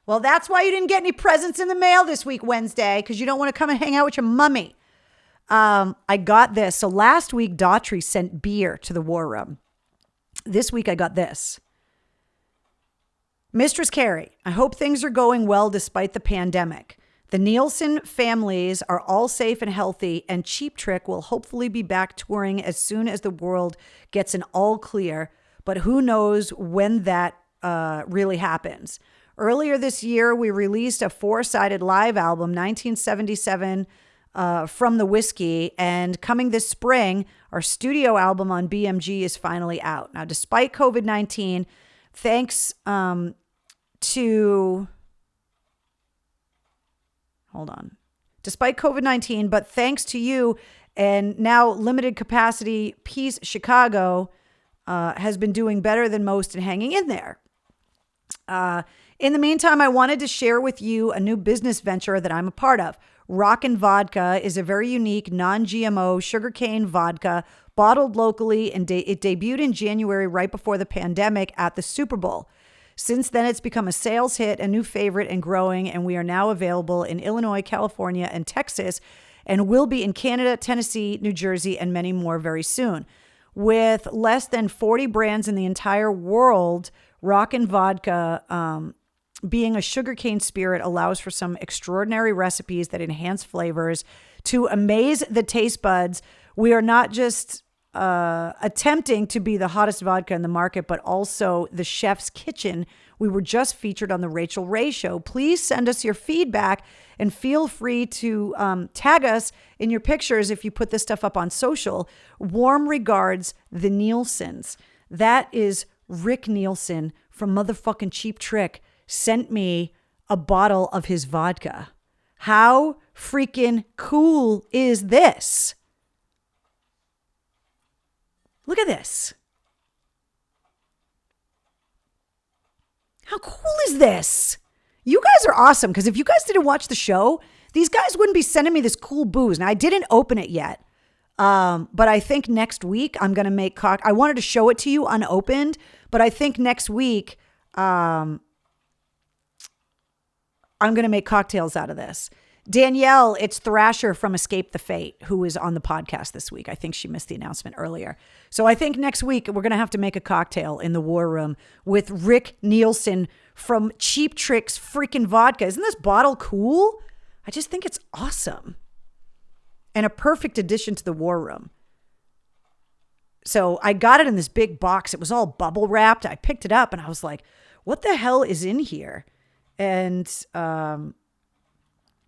Well, that's why you didn't get any presents in the mail this week, Wednesday, because you don't want to come and hang out with your mummy. I got this. So last week, Daughtry sent beer to the War Room. This week, I got this. Mistress Carrie, I hope things are going well despite the pandemic. The Nielsen families are all safe and healthy, and Cheap Trick will hopefully be back touring as soon as the world gets an all clear, but who knows when that really happens. Earlier this year, we released a 4-sided live album, 1977, from the Whiskey, and coming this spring, our studio album on BMG is finally out. Now, despite COVID-19, thanks Despite COVID-19, but thanks to you and now limited capacity Peace Chicago has been doing better than most and hanging in there. In the meantime, I wanted to share with you a new business venture that I'm a part of. Rockin' Vodka is a very unique non-GMO sugarcane vodka bottled locally, and it debuted in January right before the pandemic at the Super Bowl. Since then, it's become a sales hit, a new favorite, and growing, and we are now available in Illinois, California, and Texas, and will be in Canada, Tennessee, New Jersey, and many more very soon. with less than 40 brands in the entire world, Rockin' Vodka, being a sugarcane spirit, allows for some extraordinary recipes that enhance flavors to amaze the taste buds. We are not just attempting to be the hottest vodka in the market, but also the chef's kitchen. We were just featured on the Rachel Ray Show. Please send us your feedback and feel free to tag us in your pictures if you put this stuff up on social. Warm regards, the Nielsen's. That is Rick Nielsen from motherfucking Cheap Trick sent me a bottle of his vodka. How freaking cool is this? Look at this. How cool is this? You guys are awesome, because if you guys didn't watch the show, these guys wouldn't be sending me this cool booze. Now, I didn't open it yet, but I think next week I'm going to make I wanted to show it to you unopened, but I think next week I'm going to make cocktails out of this. Danielle, it's Thrasher from Escape the Fate, who is on the podcast this week. I think she missed the announcement earlier. So I think next week we're going to have to make a cocktail in the War Room with Rick Nielsen from Cheap Trick's freaking vodka. Isn't this bottle cool? I just think it's awesome. And a perfect addition to the War Room. So I got it in this big box. It was all bubble wrapped. I picked it up and I was like, what the hell is in here? And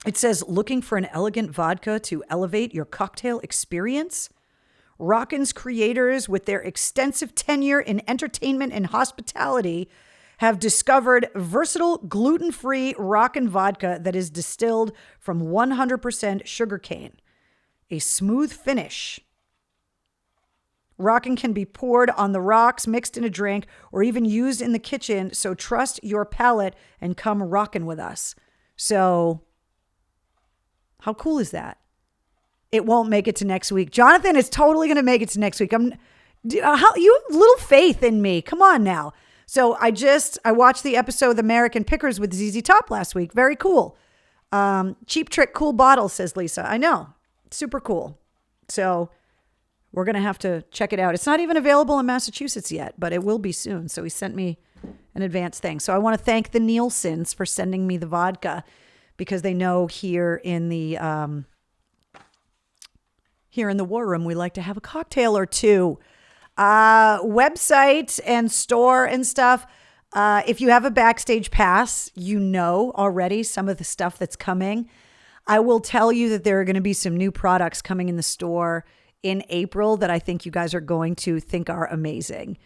it says, looking for an elegant vodka to elevate your cocktail experience? Rockin's creators, with their extensive tenure in entertainment and hospitality, have discovered versatile gluten-free Rockin' vodka that is distilled from 100% sugarcane. A smooth finish. Rockin' can be poured on the rocks, mixed in a drink, or even used in the kitchen, so trust your palate and come rockin' with us. So how cool is that? It won't make it to next week. Jonathan is totally going to make it to next week. You have little faith in me. Come on now. So I watched the episode of The American Pickers with ZZ Top last week. Very cool. Cheap Trick, cool bottle, says Lisa. I know. Super cool. So we're going to have to check it out. It's not even available in Massachusetts yet, but it will be soon. So he sent me an advance thing. So I want to thank the Nielsen's for sending me the vodka, because they know here in the War Room, we like to have a cocktail or two. Website and store and stuff. If you have a Backstage Pass, you know already some of the stuff that's coming. I will tell you that there are going to be some new products coming in the store in April that I think you guys are going to think are amazing.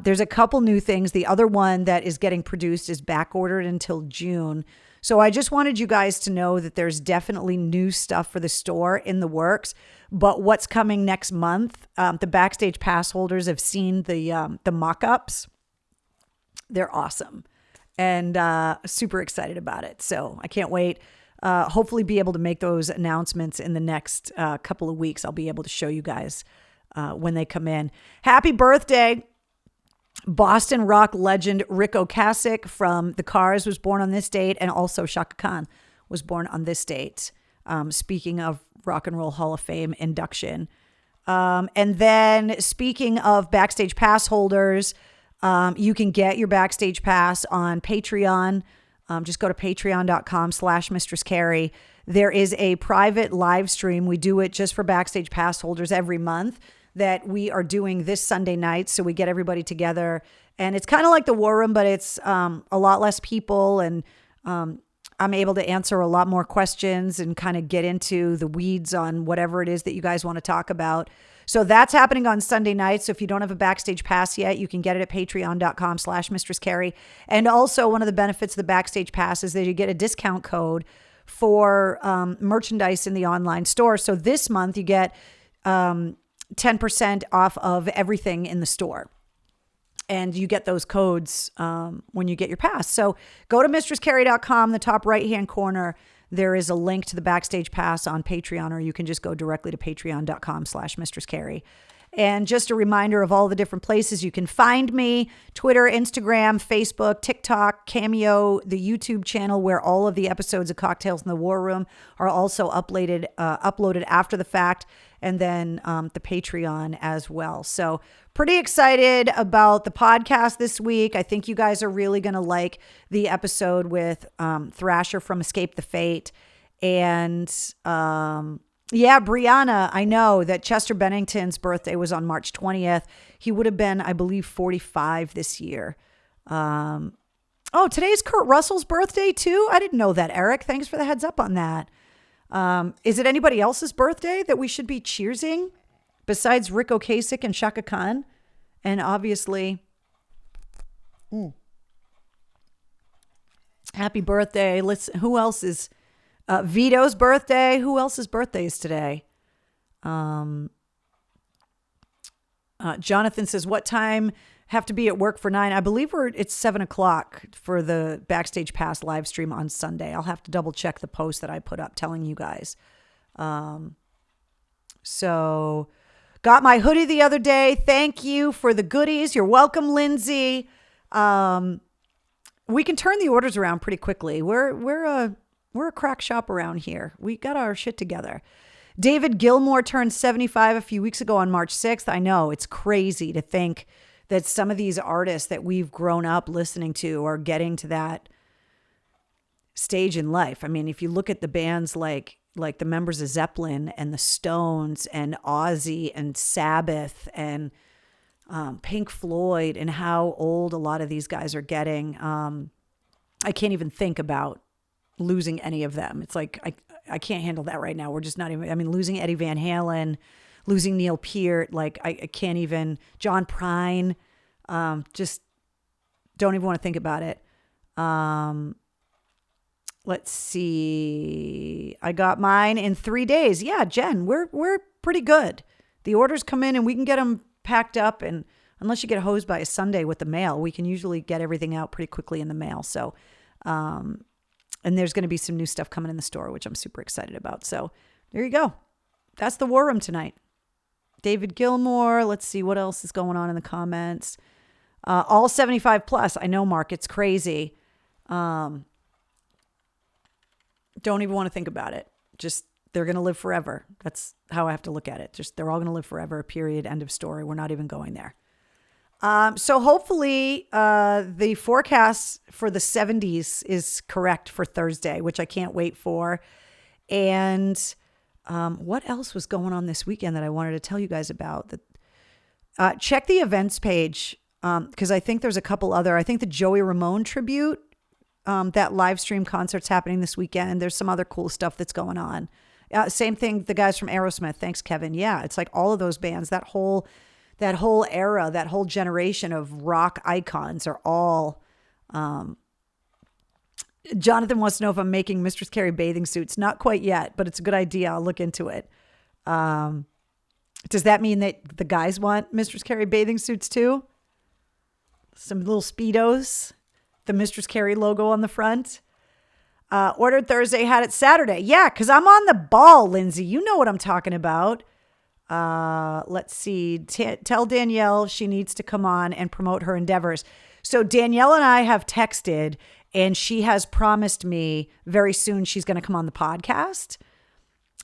There's a couple new things. The other one that is getting produced is back ordered until June. So I just wanted you guys to know that there's definitely new stuff for the store in the works. But what's coming next month, the Backstage Pass holders have seen the mock-ups. They're awesome and super excited about it. So I can't wait. Hopefully be able to make those announcements in the next couple of weeks. I'll be able to show you guys when they come in. Happy birthday. Boston rock legend Rick Ocasek from The Cars was born on this date, and also Chaka Khan was born on this date. Speaking of Rock and Roll Hall of Fame induction. And then speaking of Backstage Pass holders, you can get your Backstage Pass on Patreon. Just go to patreon.com/Mistress Carrie. There is a private live stream. We do it just for Backstage Pass holders every month, that we are doing this Sunday night. So we get everybody together, and it's kind of like the War Room, but it's a lot less people, and I'm able to answer a lot more questions and kind of get into the weeds on whatever it is that you guys want to talk about. So that's happening on Sunday night. So if you don't have a Backstage Pass yet, you can get it at patreon.com/Mistress Carrie. And also, one of the benefits of the Backstage Pass is that you get a discount code for merchandise in the online store. So this month you get 10% off of everything in the store. And you get those codes when you get your pass. So go to mistresscarrie.com, the top right-hand corner. There is a link to the Backstage Pass on Patreon, or you can just go directly to patreon.com/Mistress Carrie. And just a reminder of all the different places you can find me: Twitter, Instagram, Facebook, TikTok, Cameo, the YouTube channel, where all of the episodes of Cocktails in the War Room are also uploaded after the fact. and then the Patreon as well. So pretty excited about the podcast this week. I think you guys are really going to like the episode with Thrasher from Escape the Fate. And yeah, Brianna, I know that Chester Bennington's birthday was on March 20th. He would have been, I believe, 45 this year. Oh, today's Kurt Russell's birthday too? I didn't know that, Eric. Thanks for the heads up on that. Is it anybody else's birthday that we should be cheersing besides Rick Ocasek and Shaka Khan? And obviously, happy birthday. Who else is Vito's birthday? Who else's birthday is today? Jonathan says, what time have to be at work for 9? I believe it's 7:00 for the Backstage Pass live stream on Sunday. I'll have to double check the post that I put up telling you guys. So got my hoodie the other day. Thank you for the goodies. You're welcome, Lindsay. We can turn the orders around pretty quickly. We're a crack shop around here. We got our shit together. David Gilmour turned 75 a few weeks ago on March 6th. I know, it's crazy to think that some of these artists that we've grown up listening to are getting to that stage in life. I mean, if you look at the bands like the members of Zeppelin and the Stones and Ozzy and Sabbath and Pink Floyd and how old a lot of these guys are getting, I can't even think about losing any of them. It's like, I can't handle that right now. We're just not even, I mean, losing Eddie Van Halen, losing Neil Peart, like I can't even, John Prine, just don't even want to think about it. Let's see. I got mine in 3 days. Yeah, Jen, we're pretty good. The orders come in and we can get them packed up, and unless you get hosed by a Sunday with the mail, we can usually get everything out pretty quickly in the mail. So, and there's going to be some new stuff coming in the store, which I'm super excited about. So there you go. That's the War Room tonight. David Gilmour. Let's see what else is going on in the comments. All 75 plus. I know, Mark, it's crazy. Don't even want to think about it. Just, they're going to live forever. That's how I have to look at it. Just, they're all going to live forever. Period. End of story. We're not even going there. So hopefully the forecast for the 70s is correct for Thursday, which I can't wait for. And what else was going on this weekend that I wanted to tell you guys about? Check the events page because I think there's a couple other. I think the Joey Ramone tribute, that live stream concert's happening this weekend. There's some other cool stuff that's going on. Same thing, the guys from Aerosmith. Thanks, Kevin. Yeah, it's like all of those bands, that whole era, that whole generation of rock icons are all. Jonathan wants to know if I'm making Mistress Carrie bathing suits. Not quite yet, but it's a good idea. I'll look into it. Does that mean that the guys want Mistress Carrie bathing suits too? Some little Speedos, the Mistress Carrie logo on the front. Ordered Thursday, had it Saturday. Yeah, because I'm on the ball, Lindsay. You know what I'm talking about. Let's see. Tell Danielle she needs to come on and promote her endeavors. So Danielle and I have texted, and she has promised me very soon she's going to come on the podcast.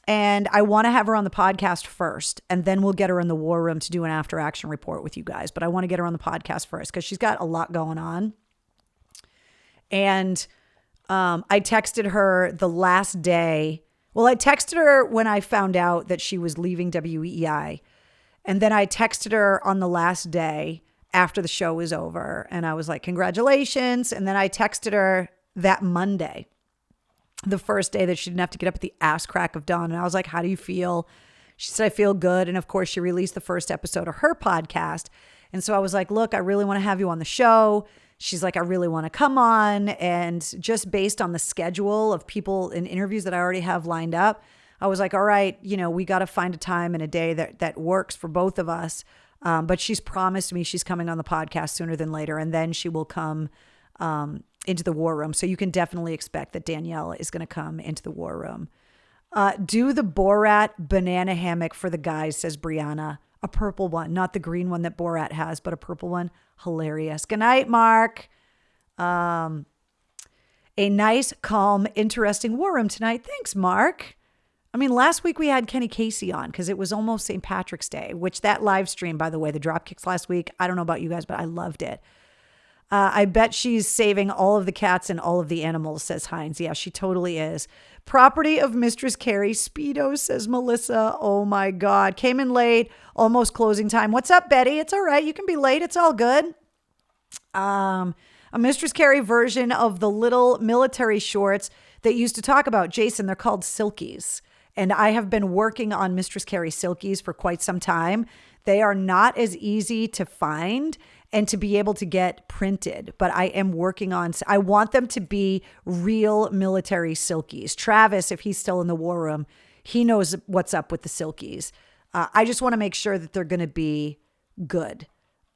And I want to have her on the podcast first, and then we'll get her in the War Room to do an after action report with you guys. But I want to get her on the podcast first because she's got a lot going on. And I texted her the last day. Well, I texted her when I found out that she was leaving WEI. And then I texted her on the last day after the show was over. And I was like, congratulations. And then I texted her that Monday, the first day that she didn't have to get up at the ass crack of dawn. And I was like, how do you feel? She said, I feel good. And of course, she released the first episode of her podcast. And so I was like, look, I really want to have you on the show. She's like, I really want to come on. And just based on the schedule of people and interviews that I already have lined up, I was like, all right, we got to find a time and a day that works for both of us. But she's promised me she's coming on the podcast sooner than later. And then she will come into the War Room. So you can definitely expect that Danielle is going to come into the War Room. Do the Borat banana hammock for the guys, says Brianna. A purple one, not the green one that Borat has, but a purple one. Hilarious. Good night, Mark. A nice, calm, interesting War Room tonight. Thanks, Mark. I mean, last week we had Kenny Casey on because it was almost St. Patrick's Day, which that live stream, by the way, the Dropkicks last week, I don't know about you guys, but I loved it. I bet she's saving all of the cats and all of the animals, says Hines. Yeah, she totally is. Property of Mistress Carrie Speedo, says Melissa. Oh my God. Came in late, almost closing time. What's up, Betty? It's all right. You can be late. It's all good. A Mistress Carrie version of the little military shorts that used to talk about Jason. They're called Silkies. And I have been working on Mistress Carrie Silkies for quite some time. They are not as easy to find and to be able to get printed, but I am working on, I want them to be real military Silkies. Travis, if he's still in the war room, he knows what's up with the Silkies. I just want to make sure that they're going to be good.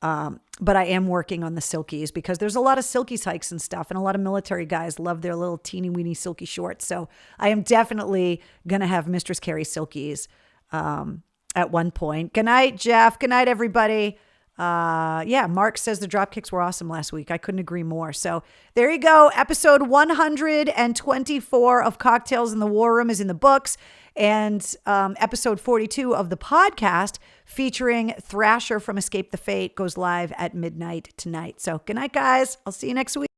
But I am working on the Silkies because there's a lot of Silkies hikes and stuff, and a lot of military guys love their little teeny weeny silky shorts. So I am definitely going to have Mistress Carrie Silkies at one point. Good night, Jeff. Good night, everybody. Yeah, Mark says the Dropkicks were awesome last week. I couldn't agree more. So there you go. Episode 124 of Cocktails in the War Room is in the books. And episode 42 of the podcast featuring Thrasher from Escape the Fate goes live at midnight tonight. So good night, guys. I'll see you next week.